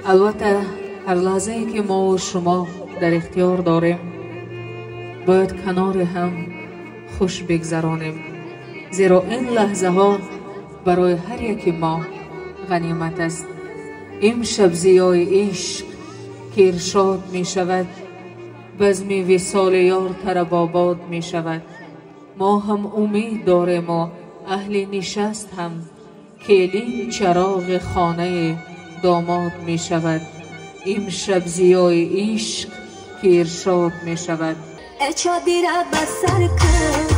البته هر لحظه ای که ما و شما در اختیار داریم باید کنار هم خوش بگذرانیم، زیرا این لحظه ها برای هر یکی ما غنیمت است. امشب ضیای عشق که ارشاد می شود، بزم وصال یار طرب آباد می شود. ما هم امید داریم و اهل نشست هم که این چراغ خانه داماد می شود. امشب ضیای عشق که ارشاد می شود. چادر بسر کن